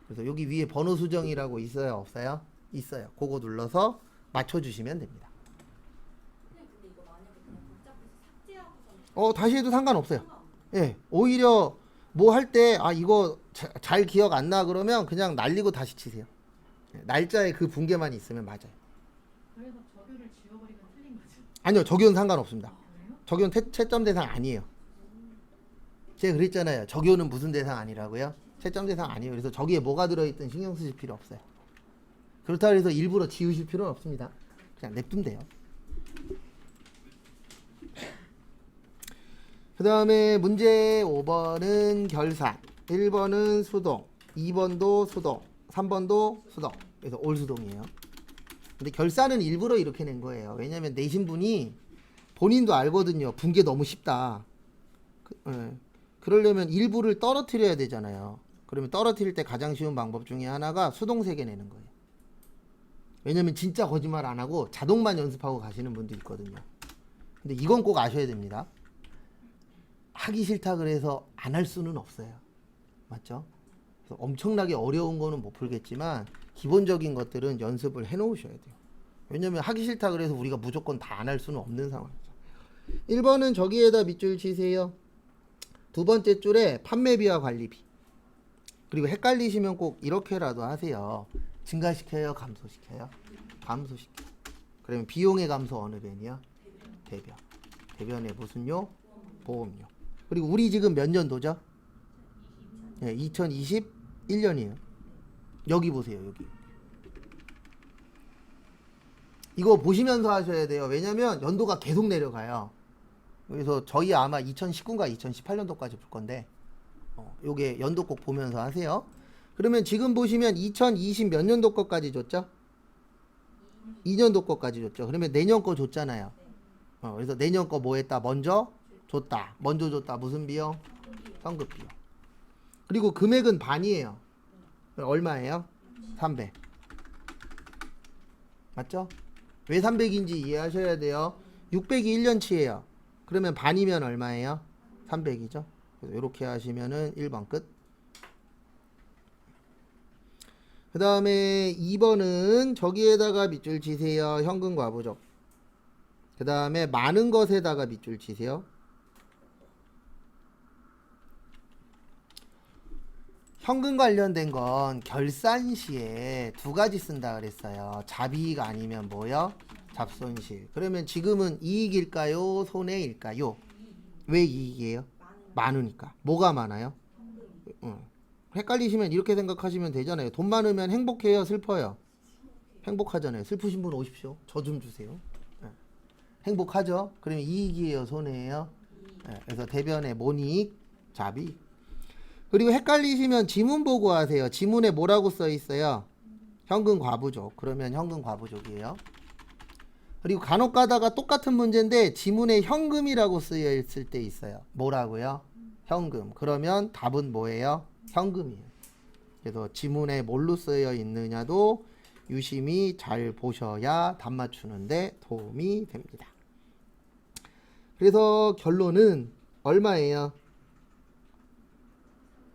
그래서 여기 위에 번호 수정이라고 있어요? 없어요? 있어요. 그거 눌러서 맞춰주시면 됩니다. 근데 이거 만약에 그냥 복잡해서 삭제하고서 다시 해도 상관없어요. 예, 오히려 뭐 할 때 이거 잘 기억 안 나 그러면 그냥 날리고 다시 치세요. 예, 날짜에 그 붕괴만 있으면 맞아요. 그래서 저교를 지워버리면 틀린 거죠? 아니요, 적용은 상관없습니다. 그래요? 적용 채점 대상 아니에요. 제가 그랬잖아요. 적용은 무슨 대상 아니라고요? 채점 대상 아니에요. 그래서 저기에 뭐가 들어있든 신경 쓰실 필요 없어요. 그렇다고 해서 일부러 지우실 필요는 없습니다. 그냥 냅두면 돼요. 그 다음에 문제 5번은 결산, 1번은 수동, 2번도 수동, 3번도 수동. 그래서 올 수동이에요. 근데 결산은 일부러 이렇게 낸 거예요. 왜냐면 내신 분이 본인도 알거든요. 분계 너무 쉽다. 그러려면 일부를 떨어뜨려야 되잖아요. 그러면 떨어뜨릴 때 가장 쉬운 방법 중에 하나가 수동 3개 내는 거예요. 왜냐면 진짜 거짓말 안 하고 자동만 연습하고 가시는 분도 있거든요. 근데 이건 꼭 아셔야 됩니다. 하기 싫다 그래서 안 할 수는 없어요. 맞죠? 그래서 엄청나게 어려운 거는 못 풀겠지만 기본적인 것들은 연습을 해 놓으셔야 돼요. 왜냐면 하기 싫다 그래서 우리가 무조건 다 안 할 수는 없는 상황이죠. 1번은 저기에다 밑줄 치세요. 두 번째 줄에 판매비와 관리비. 그리고 헷갈리시면 꼭 이렇게라도 하세요. 증가시켜요? 감소시켜요? 감소시켜요. 그러면 비용의 감소 어느 변이요? 대변. 대변의 무슨요? 보험료. 그리고 우리 지금 몇 년도죠? 네, 2021년이에요. 여기 보세요. 여기. 이거 보시면서 하셔야 돼요. 왜냐면 연도가 계속 내려가요. 그래서 저희 아마 2019인가 2018년도까지 볼 건데 요게 연도 꼭 보면서 하세요. 그러면 지금 보시면 2020 몇 년도 거까지 줬죠? 2년도 거까지 줬죠. 그러면 내년 거 줬잖아요. 그래서 내년 거 뭐 했다? 먼저 줬다. 먼저 줬다. 무슨 비용? 현금 비용. 그리고 금액은 반이에요. 얼마예요? 300. 맞죠? 왜 300인지 이해하셔야 돼요. 600이 1년치예요. 그러면 반이면 얼마예요? 300이죠. 그래서 이렇게 하시면은 1번 끝. 그 다음에 2번은 저기에다가 밑줄 치세요. 현금 과부족. 그 다음에 많은 것에다가 밑줄 치세요. 현금 관련된 건 결산 시에 두 가지 쓴다 그랬어요. 자비가 아니면 뭐요? 잡손실. 그러면 지금은 이익일까요? 손해일까요? 왜 이익이에요? 많으니까. 뭐가 많아요? 헷갈리시면 이렇게 생각하시면 되잖아요. 돈 많으면 행복해요? 슬퍼요? 행복하잖아요. 슬프신 분 오십시오. 저 좀 주세요. 행복하죠? 그러면 이익이에요? 손해예요? 그래서 대변에 모닉, 자비. 그리고 헷갈리시면 지문 보고 하세요. 지문에 뭐라고 써 있어요? 현금 과부족. 그러면 현금 과부족이에요. 그리고 간혹 가다가 똑같은 문제인데 지문에 현금이라고 쓰여 있을 때 있어요. 뭐라고요? 현금. 그러면 답은 뭐예요? 현금이에요. 그래서 지문에 뭘로 쓰여 있느냐도 유심히 잘 보셔야 답 맞추는데 도움이 됩니다. 그래서 결론은 얼마예요?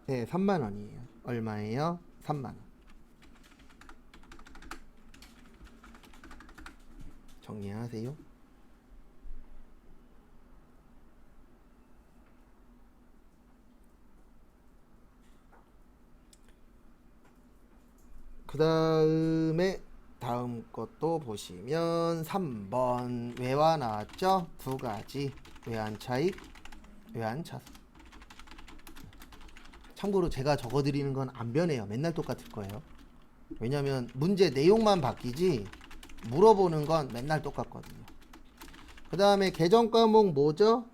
네, 3만 원이에요. 얼마예요? 3만 원. 정리하세요. 그 다음에 다음 것도 보시면 3번 외화 나왔죠? 두 가지. 외환차익, 외환차손. 참고로 제가 적어드리는 건 안 변해요. 맨날 똑같을 거예요. 왜냐면 문제 내용만 바뀌지 물어보는 건 맨날 똑같거든요. 그 다음에 계정 과목 뭐죠?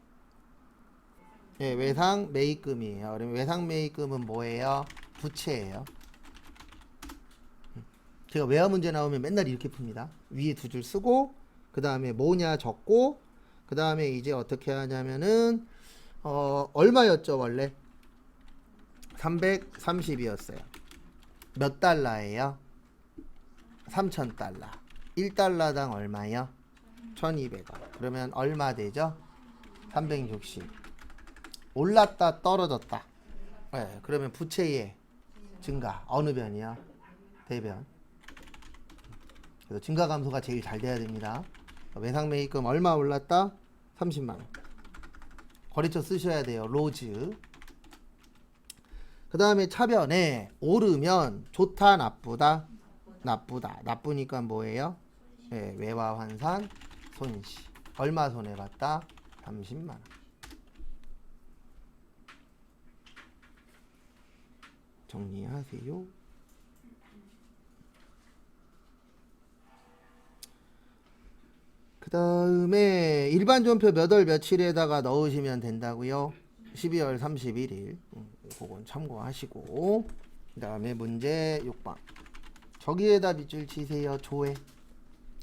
네, 외상 매입금이에요. 그러면 외상 매입금은 뭐예요? 부채예요. 제가 외화 문제 나오면 맨날 이렇게 풉니다. 위에 두 줄 쓰고 그 다음에 뭐냐 적고 그 다음에 이제 어떻게 하냐면은 얼마였죠 원래? 330이었어요. 몇 달러예요? 3,000달러. 1달러당 얼마요? 1,200원. 그러면 얼마 되죠? 360. 올랐다 떨어졌다. 네, 그러면 부채의 증가 어느 변이요? 대변. 그래서 증가 감소가 제일 잘 돼야 됩니다. 외상 매입금 얼마 올랐다? 30만 원. 거래처 쓰셔야 돼요. 로즈. 그 다음에 차변에 오르면 좋다 나쁘다? 나쁘다. 나쁘니까 뭐예요? 네, 외화 환산 손실. 얼마 손해봤다? 30만 원. 정리하세요. 그 다음에 일반 존표 몇 월 며칠에다가 넣으시면 된다고요. 12월 31일. 그건 참고하시고. 그 다음에 문제 6번. 저기에다 밑줄 치세요. 조회.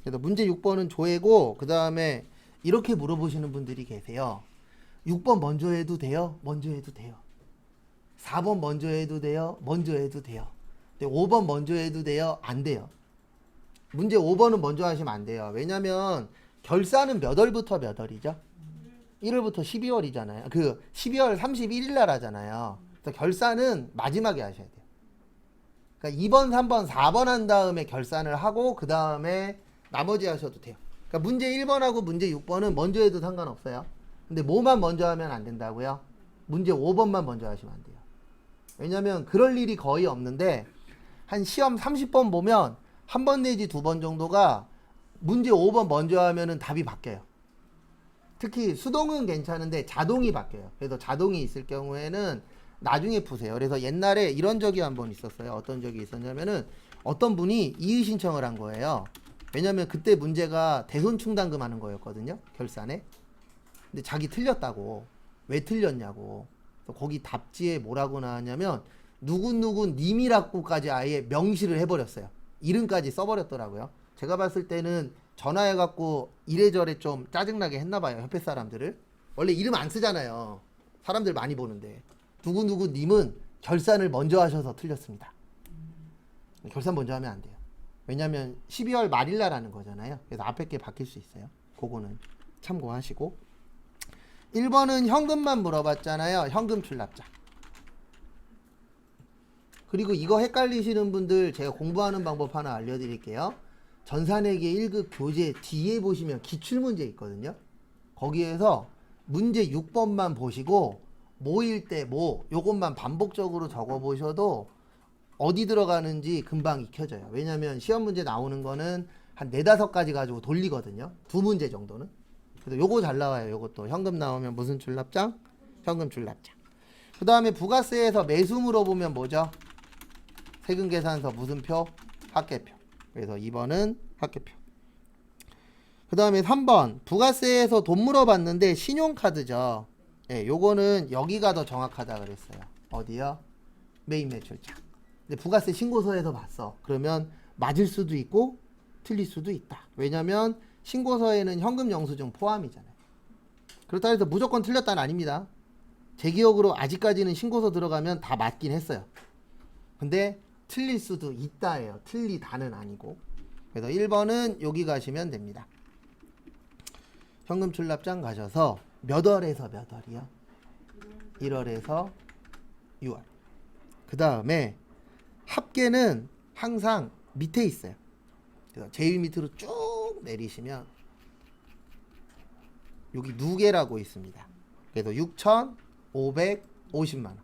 그래서 문제 6번은 조회고 그 다음에 이렇게 물어보시는 분들이 계세요. 6번 먼저 해도 돼요? 먼저 해도 돼요. 4번 먼저 해도 돼요? 먼저 해도 돼요. 근데 5번 먼저 해도 돼요? 안 돼요. 문제 5번은 먼저 하시면 안 돼요. 왜냐면 결산은 몇 월부터 몇 월이죠? 1월부터 12월이잖아요. 그 12월 31일 날 하잖아요. 그래서 결산은 마지막에 하셔야 돼요. 그러니까 2번, 3번, 4번 한 다음에 결산을 하고 그 다음에 나머지 하셔도 돼요. 그러니까 문제 1번하고 문제 6번은 먼저 해도 상관없어요. 근데 뭐만 먼저 하면 안 된다고요? 문제 5번만 먼저 하시면 안 돼요. 왜냐면 그럴 일이 거의 없는데 한 시험 30번 보면 한 번 내지 두 번 정도가 문제 5번 먼저 하면은 답이 바뀌어요. 특히 수동은 괜찮은데 자동이 바뀌어요. 그래서 자동이 있을 경우에는 나중에 푸세요. 그래서 옛날에 이런 적이 한 번 있었어요. 어떤 적이 있었냐면은 어떤 분이 이의 신청을 한 거예요. 왜냐면 그때 문제가 대손 충당금 하는 거였거든요. 결산에. 근데 자기 틀렸다고. 왜 틀렸냐고. 그래서 거기 답지에 뭐라고 나왔냐면 누구누구 님이라고까지 아예 명시를 해버렸어요. 이름까지 써버렸더라고요. 제가 봤을 때는 전화해갖고 이래저래 좀 짜증나게 했나봐요. 협회 사람들을. 원래 이름 안 쓰잖아요. 사람들 많이 보는데. 누구누구 님은 결산을 먼저 하셔서 틀렸습니다. 결산 먼저 하면 안 돼요. 왜냐하면 12월 말일 날 하는 거잖아요. 그래서 앞에 게 바뀔 수 있어요. 그거는 참고하시고. 1번은 현금만 물어봤잖아요. 현금 출납자. 그리고 이거 헷갈리시는 분들 제가 공부하는 방법 하나 알려드릴게요. 전산회계 1급 교재 뒤에 보시면 기출문제 있거든요. 거기에서 문제 6번만 보시고 뭐일 때 뭐 요것만 반복적으로 적어 보셔도 어디 들어가는지 금방 익혀져요. 왜냐면 시험 문제 나오는 거는 한 4-5가지 가지고 돌리거든요. 2문제 정도는. 그래서 요거 잘 나와요. 요것도 현금 나오면 무슨 출납장? 현금 출납장. 그 다음에 부가세에서 매수 물어보면 뭐죠? 세금계산서 무슨 표? 합계표. 그래서 2번은 합계표. 그 다음에 3번 부가세에서 돈 물어봤는데 신용카드죠. 예, 요거는 여기가 더 정확하다 그랬어요. 어디요? 메인 매출장. 근데 부가세 신고서에서 봤어. 그러면 맞을 수도 있고 틀릴 수도 있다. 왜냐면 신고서에는 현금 영수증 포함이잖아요. 그렇다 해서 무조건 틀렸다는 아닙니다. 제 기억으로 아직까지는 신고서 들어가면 다 맞긴 했어요. 근데 틀릴 수도 있다예요. 틀리다는 아니고. 그래서 1번은 여기 가시면 됩니다. 현금 출납장 가셔서 몇 월에서 몇 월이요? 1월에서 6월. 그 다음에 합계는 항상 밑에 있어요. 그래서 제일 밑으로 쭉 내리시면 여기 누계라고 있습니다. 그래서 6,550만 원.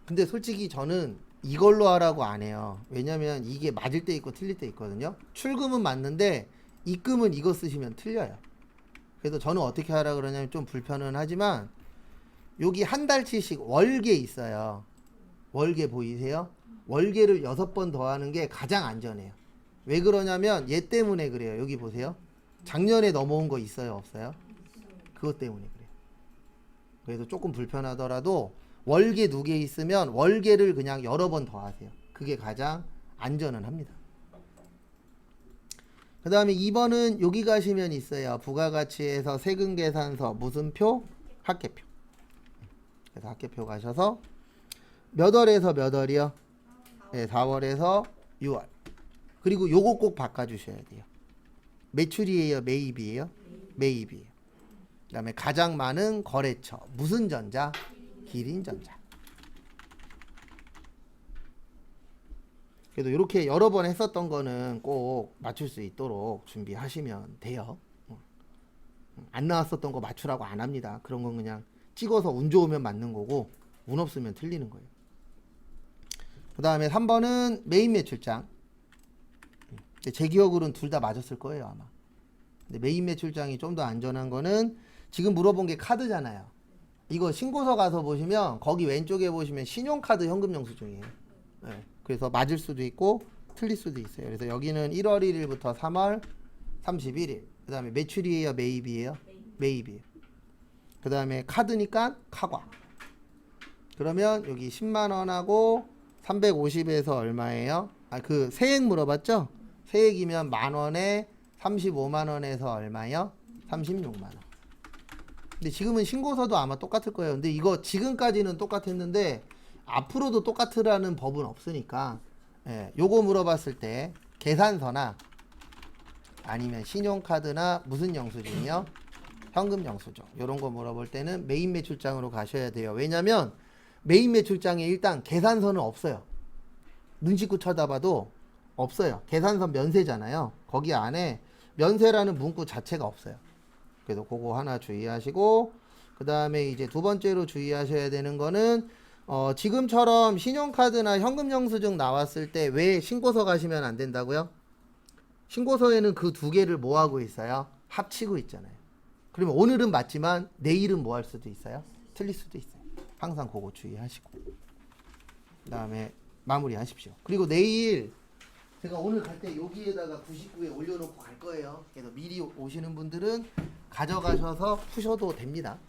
근데 솔직히 저는 이걸로 하라고 안 해요. 왜냐면 이게 맞을 때 있고 틀릴 때 있거든요. 출금은 맞는데 입금은 이거 쓰시면 틀려요. 그래서 저는 어떻게 하라 그러냐면 좀 불편은 하지만 여기 한 달치씩 월계 있어요. 월계 보이세요? 월계를 6번 더하는 게 가장 안전해요. 왜 그러냐면 얘 때문에 그래요. 여기 보세요. 작년에 넘어온 거 있어요? 없어요? 그것 때문에 그래요. 그래서 조금 불편하더라도 월계 2개 있으면 월계를 그냥 여러 번 더하세요. 그게 가장 안전은 합니다. 그 다음에 2번은 여기 가시면 있어요. 부가가치에서 세금계산서 무슨 표? 합계표. 그래서 합계표 가셔서 몇 월에서 몇 월이요? 네, 4월에서 6월. 그리고 요거 꼭 바꿔주셔야 돼요. 매출이에요? 매입이에요? 매입이에요. 그 다음에 가장 많은 거래처. 무슨 전자? 기린전자. 그래도 이렇게 여러 번 했었던 거는 꼭 맞출 수 있도록 준비하시면 돼요. 안 나왔었던 거 맞추라고 안 합니다. 그런 건 그냥 찍어서 운 좋으면 맞는 거고 운 없으면 틀리는 거예요. 그 다음에 3번은 메인 매출장. 제 기억으로는 둘 다 맞았을 거예요 아마. 근데 메인 매출장이 좀 더 안전한 거는 지금 물어본 게 카드잖아요. 이거 신고서 가서 보시면 거기 왼쪽에 보시면 신용카드 현금 영수증이에요. 네. 그래서 맞을 수도 있고 틀릴 수도 있어요. 그래서 여기는 1월 1일부터 3월 31일. 그 다음에 매출이에요? 매입이에요? 매입이에요. 그 다음에 카드니까 카과. 그러면 여기 10만원하고 350에서 얼마예요? 그 세액 물어봤죠? 세액이면 만원에 35만원에서 얼마요? 36만원. 근데 지금은 신고서도 아마 똑같을 거예요. 근데 이거 지금까지는 똑같았는데 앞으로도 똑같으라는 법은 없으니까 예, 요거 물어봤을 때 계산서나 아니면 신용카드나 무슨 영수증이요? 현금 영수증. 요런 거 물어볼 때는 메인 매출장으로 가셔야 돼요. 왜냐면 메인 매출장에 일단 계산서는 없어요. 눈 씻고 쳐다봐도 없어요. 계산서 면세잖아요. 거기 안에 면세라는 문구 자체가 없어요. 그래서 그거 하나 주의하시고 그 다음에 이제 두 번째로 주의하셔야 되는 거는 지금처럼 신용카드나 현금 영수증 나왔을 때 왜 신고서 가시면 안 된다고요? 신고서에는 그 두 개를 뭐 하고 있어요? 합치고 있잖아요. 그러면 오늘은 맞지만 내일은 뭐 할 수도 있어요? 틀릴 수도 있어요. 항상 그거 주의하시고 그 다음에 마무리 하십시오. 그리고 내일 제가 오늘 갈 때 여기에다가 99에 올려놓고 갈 거예요. 그래서 미리 오시는 분들은 가져가셔서 푸셔도 됩니다.